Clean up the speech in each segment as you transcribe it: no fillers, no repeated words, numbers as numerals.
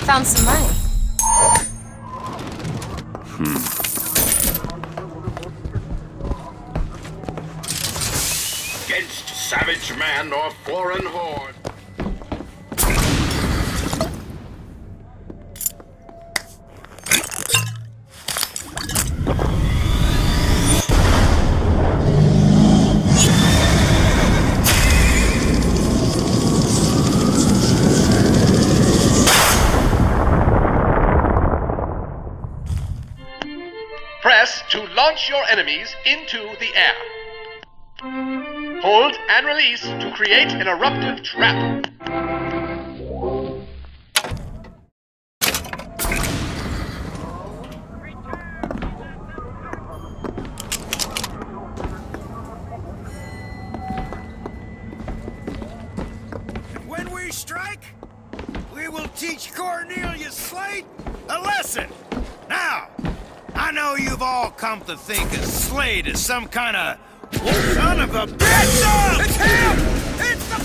found some money. Against savage man or foreign horde. Press to launch your enemies into the air. Hold and release to create an eruptive trap. When we strike, we will teach Cornelius Slate a lesson. Now, I know you've all come to think of Slade as some kind of son of a bitch! It's him! It's the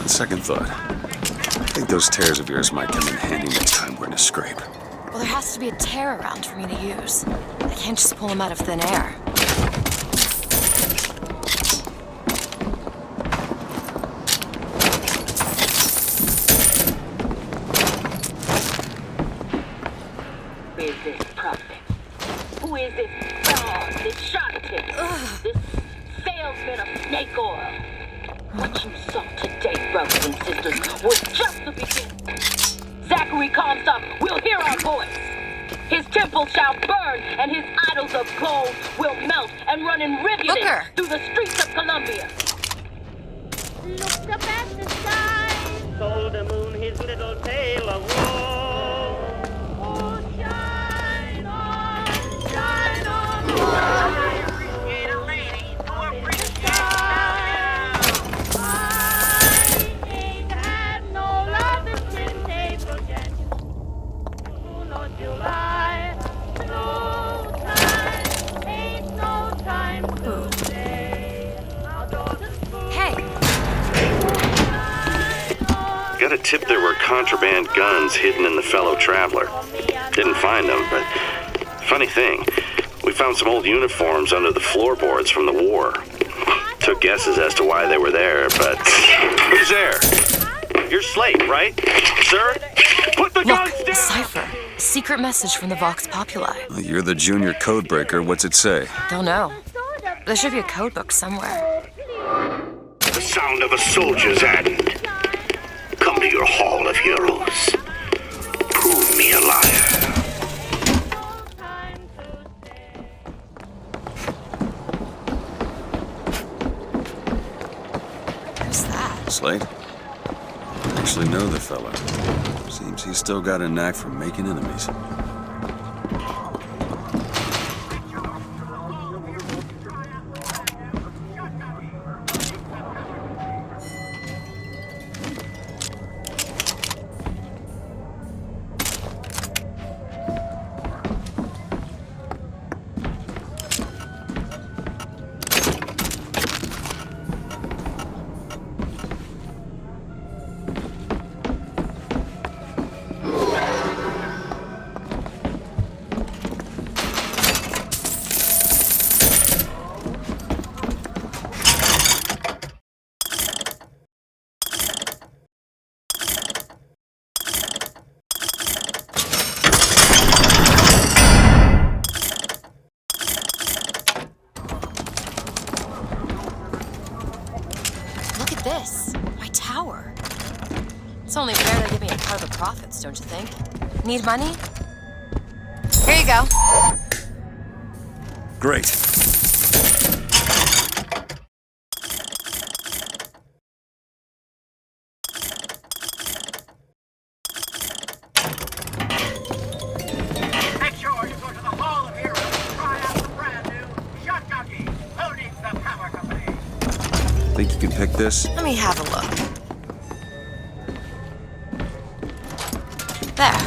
Second thought. I think those tears of yours might come in handy next time we're in a scrape. Well, there has to be a tear around for me to use. I can't just pull them out of thin air. Who is this prophet? Who is this fraud, this charlatan, this salesman of snake oil? What you saw today, brothers and sisters, was just the beginning. Zachary Comstock will hear our voice. His temple shall burn, and his idols of gold will melt and run in rivulets through the streets of Columbia. Looked up at the sky, told the moon his little tale of woe. Oh, shine on, shine on. I appreciate a lady who appreciates the I ain't had no love since April, June, or July. No time, ain't no time to stay. I'll go to school. Hey! Got a tip there were contraband guns hidden in the fellow traveler. Didn't find them, but funny thing, we found some old uniforms under the floorboards from the war. Took guesses as to why they were there, but... Who's there? You're Slate, right? Sir? Put the guns Look, down! cipher. Secret message from the Vox Populi. Well, you're the junior codebreaker. What's it say? Don't know. There should be a code book somewhere. The sound of a soldier's hand. Come to your hall of heroes. Prove me a liar. Slate. I actually know the fella. Seems he's still got a knack for making enemies. This, my tower. It's only fair to give me a part of the profits, don't you think? Need money? Here you go. Great. Make sure you go to the Hall of Heroes and try out the brand new shotgun key. Who needs the power company? Think you can pick this? Let me have a look. There.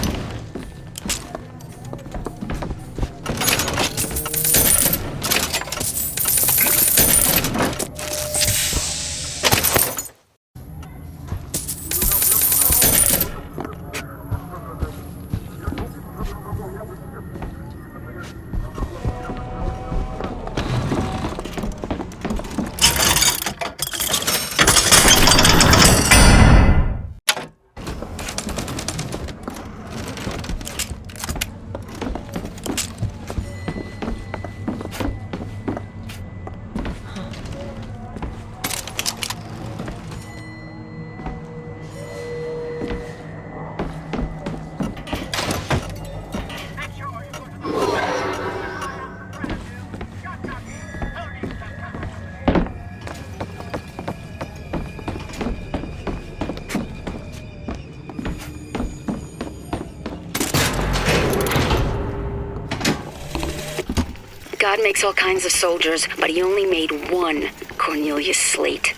God makes all kinds of soldiers, but he only made one Cornelius Slate.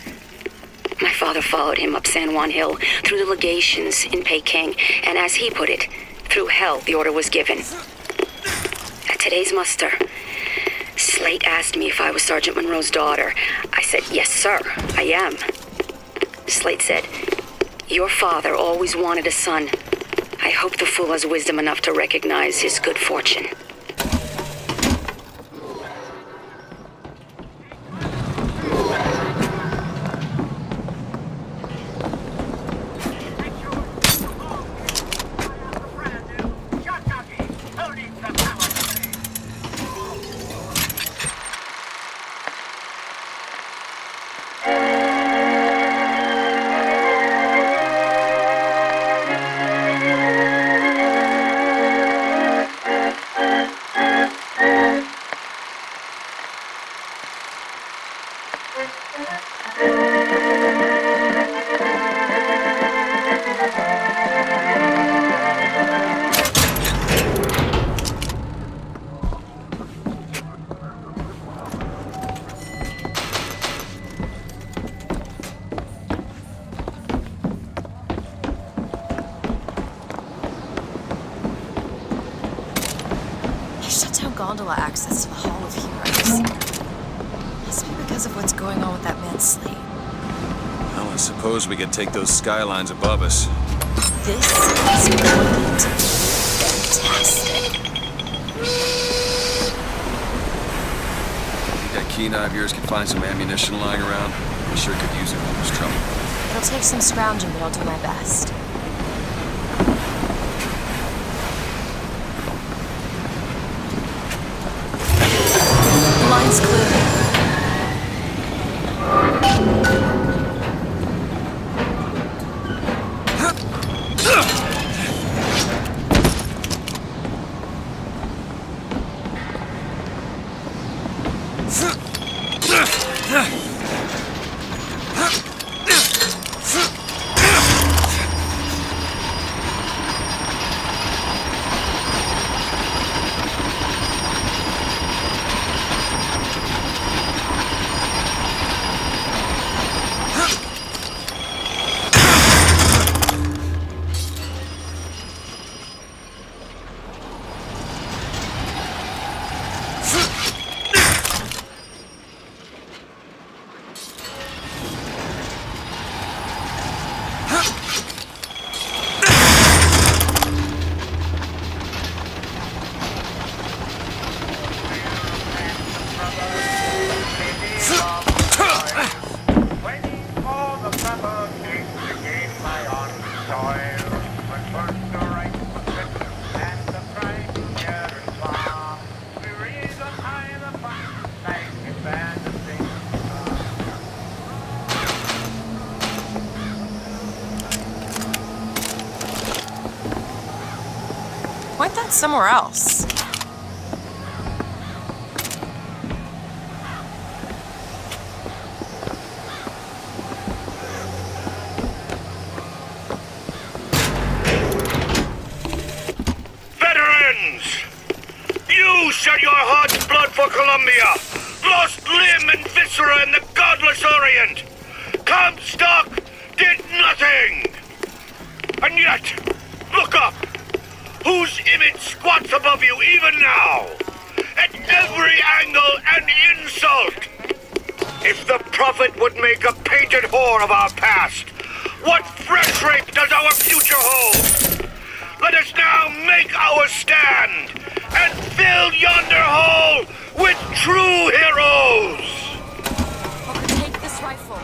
My father followed him up San Juan Hill, through the legations in Peking, and as he put it, through hell the order was given. At today's muster, Slate asked me if I was Sergeant Monroe's daughter. I said, yes, sir, I am. Slate said, your father always wanted a son. I hope the fool has wisdom enough to recognize his good fortune. Gondola access to the Hall of Heroes. Must be because of what's going on with that man Slate. Well, I suppose we could take those skylines above us. This is going to be fantastic. Think that keen eye of yours can find some ammunition lying around? We sure could use it when there's trouble. It'll take some scrounging, but I'll do my best. Line's clear. Point that somewhere else. Veterans! You shed your heart's blood for Columbia, lost limb and viscera in the godless Orient. Comstock did nothing! And yet, look up! Whose image squats above you even now? At every angle an insult! If the prophet would make a painted whore of our past, what fresh rape does our future hold? Let us now make our stand and fill yonder hole with true heroes! Walker, take this rifle.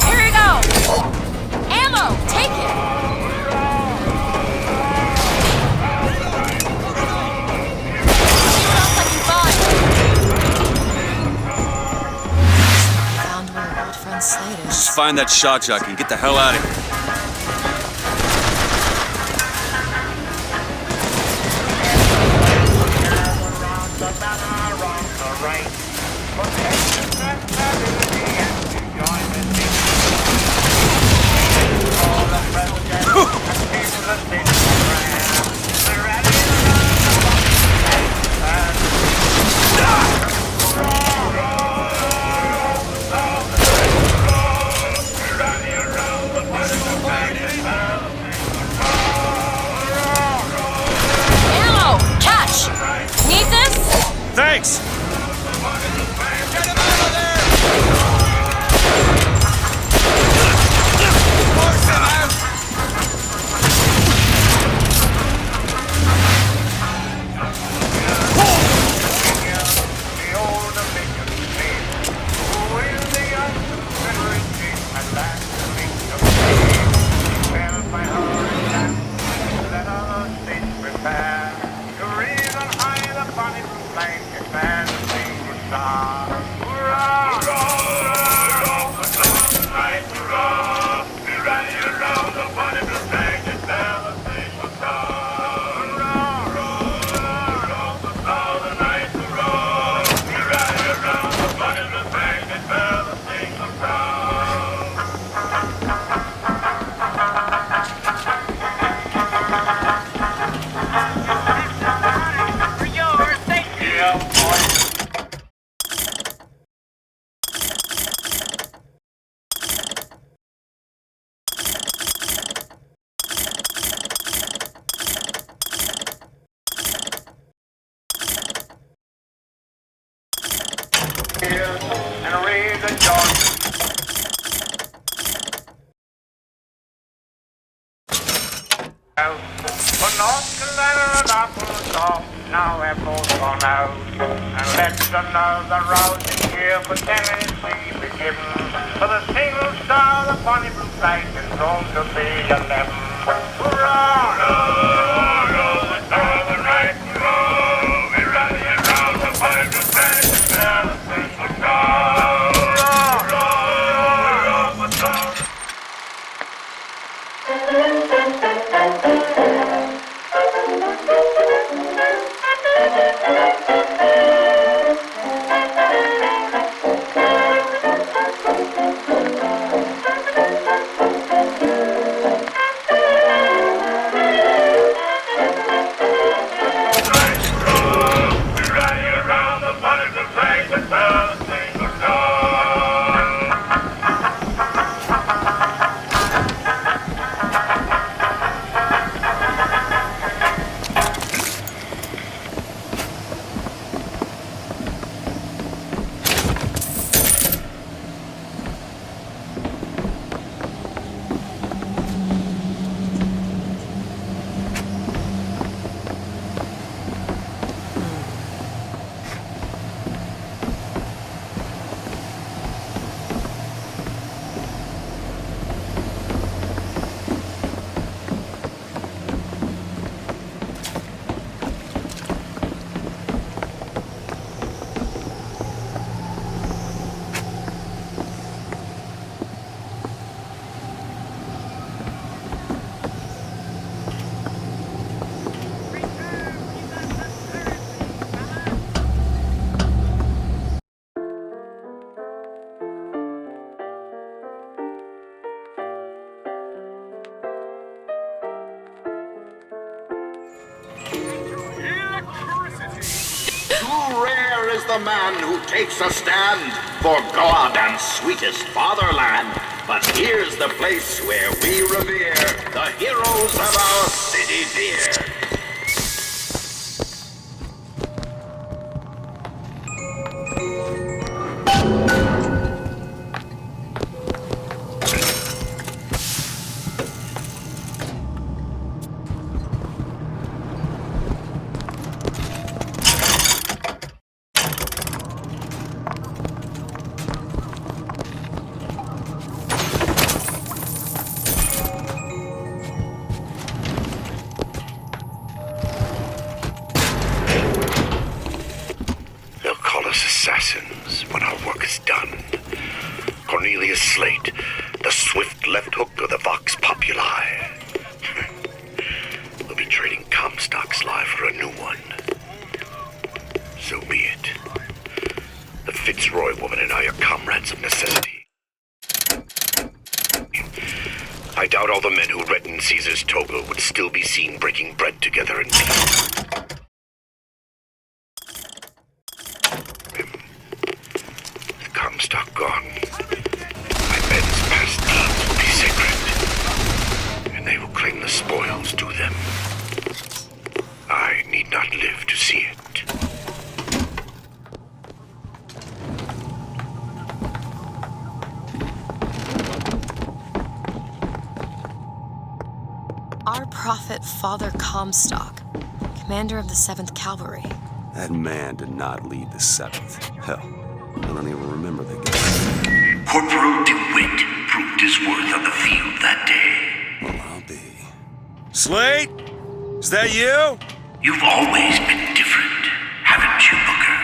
Here you go! Ammo! Take it! Just find that shot jockey and get the hell out of here. Thanks! For North Carolina and Arkansas, now we're both gone out. And let another rousing year for Tennessee be given. For the single star, the bonny blue flag is going to be 11. Hurrah! Hurrah! The Northern Right, hurrah! We rally around the bonny blue flag and bear the single star. Hurrah! Hurrah! The Northern the man who takes a stand for God and sweetest fatherland. But here's the place where we revere the heroes of our city dear. Assassins when our work is done. Cornelius Slate, the swift left hook of the Vox Populi. We'll be trading Comstock's life for a new one. So be it. The Fitzroy woman and I are comrades of necessity. I doubt all the men who reddened Caesar's toga would still be seen breaking bread together in peace. Comstock gone. My men's past deeds will be sacred, and they will claim the spoils to them. I need not live to see it. Our prophet Father Comstock, commander of the 7th Cavalry. That man did not lead the 7th. Hell, I don't even remember the guy. Corporal DeWitt proved his worth on the field that day. Well, I'll be. Slate? Is that you? You've always been different, haven't you, Booker?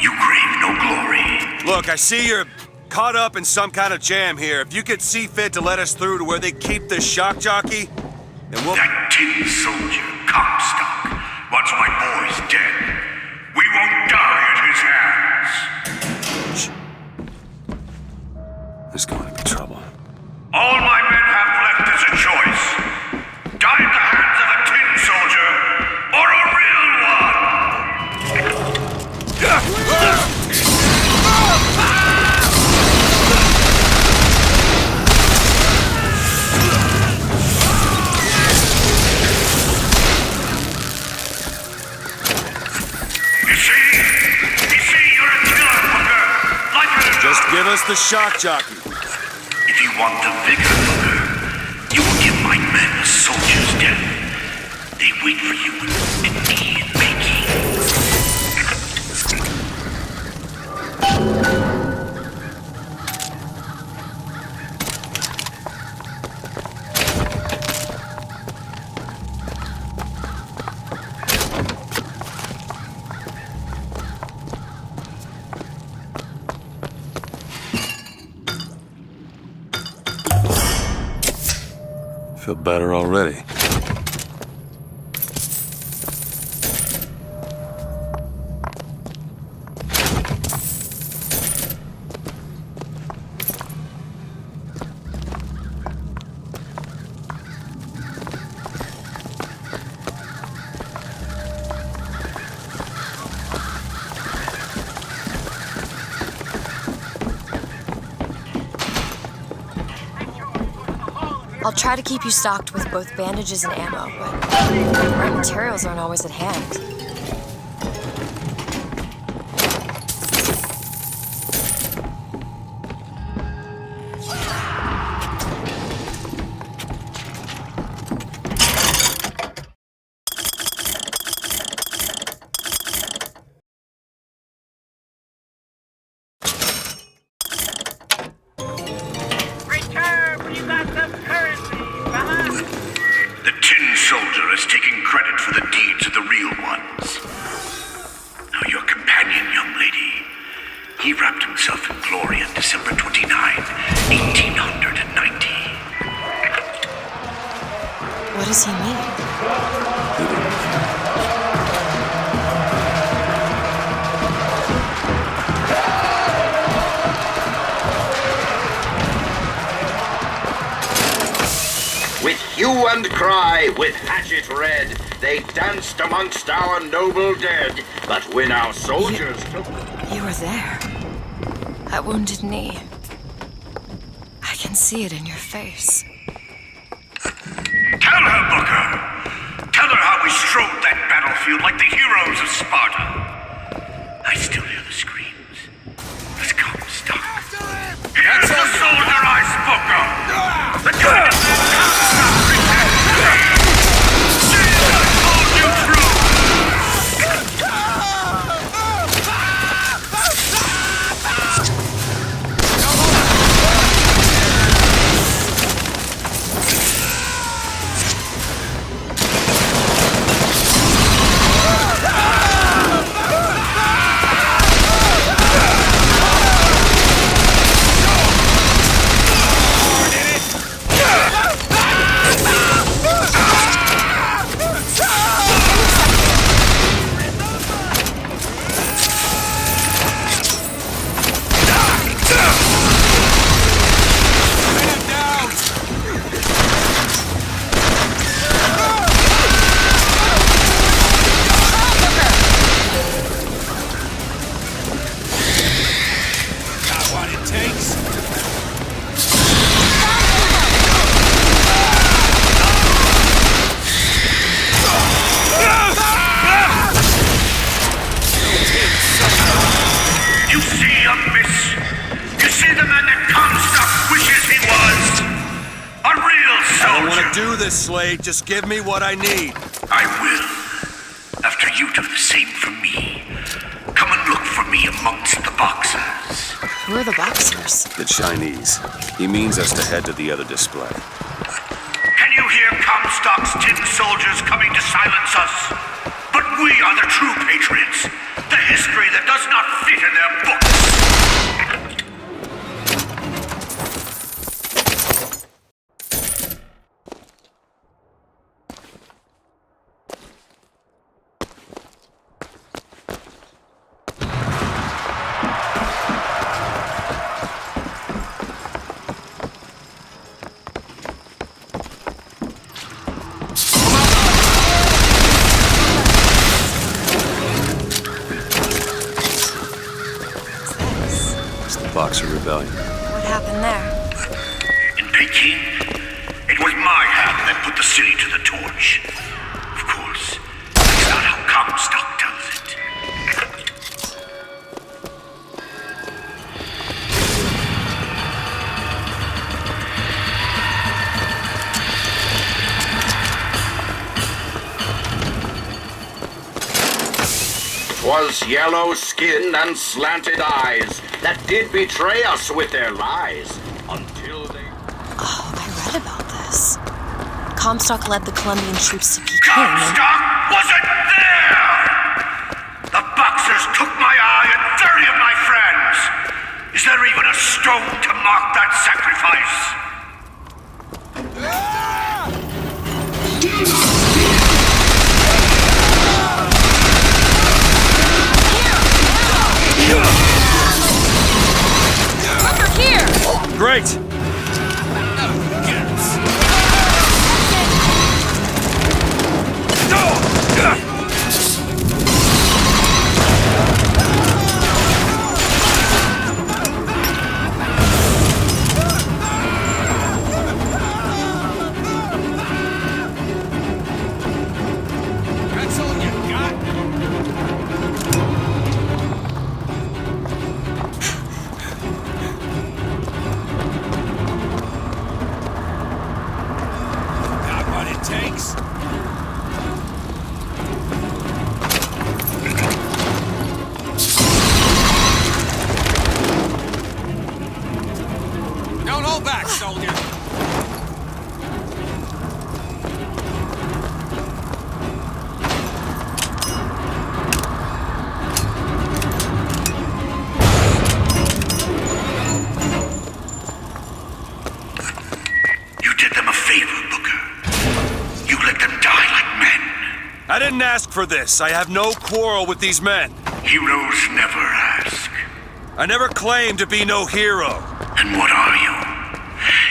You crave no glory. Look, I see you're caught up in some kind of jam here. If you could see fit to let us through to where they keep this shock jockey, then we'll... That tin soldier, Comstock, wants my boys dead. We won't die at his hands. There's going to be trouble. All my men have left is a choice. Die at the hands of a tin soldier, or a real one! You see, you're a killer, Booker. Like a... Just give us the shock jockey. If you want the vigor, Booker, you will give my men a soldier's death. They wait for you in tea and baking. Feel better already. I'll try to keep you stocked with both bandages and ammo, but the right materials aren't always at hand. The tin soldier is taking credit for the deeds of the real ones. Now your companion, young lady, he wrapped himself in glory on December 29, 1890. What does he mean? With hue and cry, with hatchet red, they danced amongst our noble dead. But when our soldiers took... You were there. That wounded knee. I can see it in your face. Tell her, Booker. Tell her how we strode that battlefield like the heroes of Sparta. I still hear the screams. Let's come, stop. Here's the soldier I spoke of. The kind of man Comstock pretended. See, I told you true. Slade, just give me what I need. I will. After you do the same for me. Come and look for me amongst the boxers. Who are the boxers? The Chinese. He means us to head to the other display. Can you hear Comstock's tin soldiers coming to silence us? But we are the true patriots. The history that does not fit in their books. Boxer Rebellion. What happened there? In Peking, it was my hand that put the city to the torch. Of course, that's not how Comstock tells it. Was yellow skin and slanted eyes that did betray us with their lies until they... Oh, I read about this. Comstock led the Colombian troops to Peking Comstock wasn't there! The boxers took my eye and 30 of my friends! Is there even a stone to mark that sacrifice? Great! That's all you got? Takes. Don't hold back, soldier. You did them a favor, Booker. You let them die like men. I didn't ask for this. I have no quarrel with these men. Heroes never ask. I never claimed to be no hero. And what are you?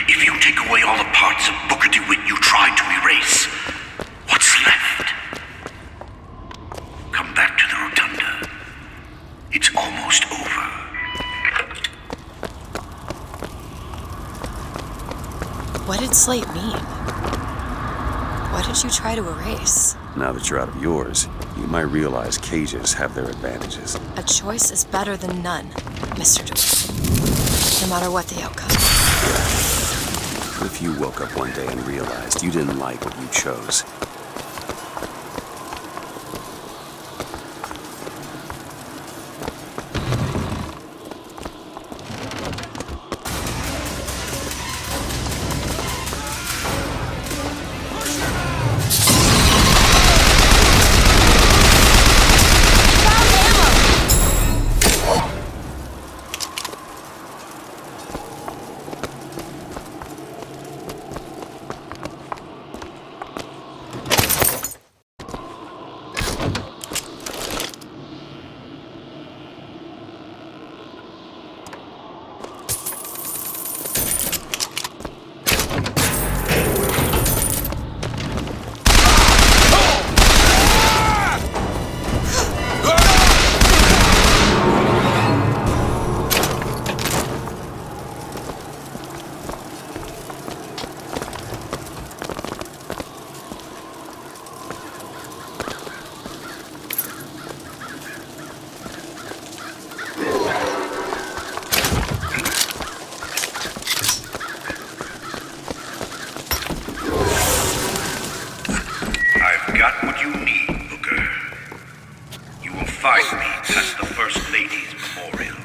If you take away all the parts of Booker DeWitt you What did you try to erase? Now that you're out of yours, you might realize cages have their advantages. A choice is better than none, Mr. Dewey. No matter what the outcome. What if you woke up one day and realized you didn't like what you chose? Got what you need, Booker. You will find me at the First Lady's memorial.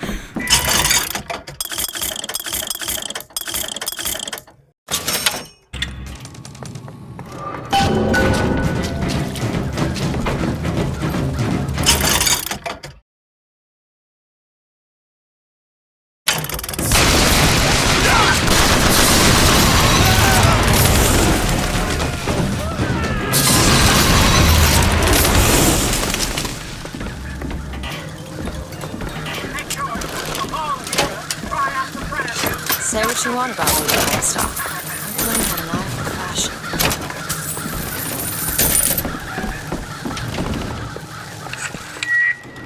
Say what you want about Lady Comstock. I've learned how to lie for fashion.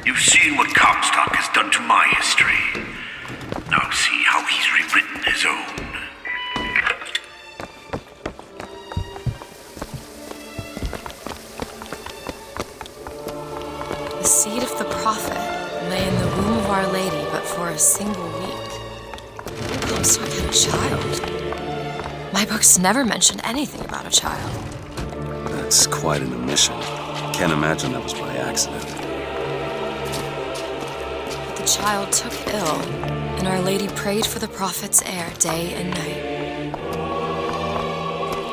You've seen what Comstock has done to my history. Now see how he's rewritten his own. The seed of the prophet lay in the womb of Our Lady, but for a single week. Comstock had a child. My books never mentioned anything about a child. That's quite an omission. Can't imagine that was by accident. But the child took ill, and Our Lady prayed for the prophet's heir day and night.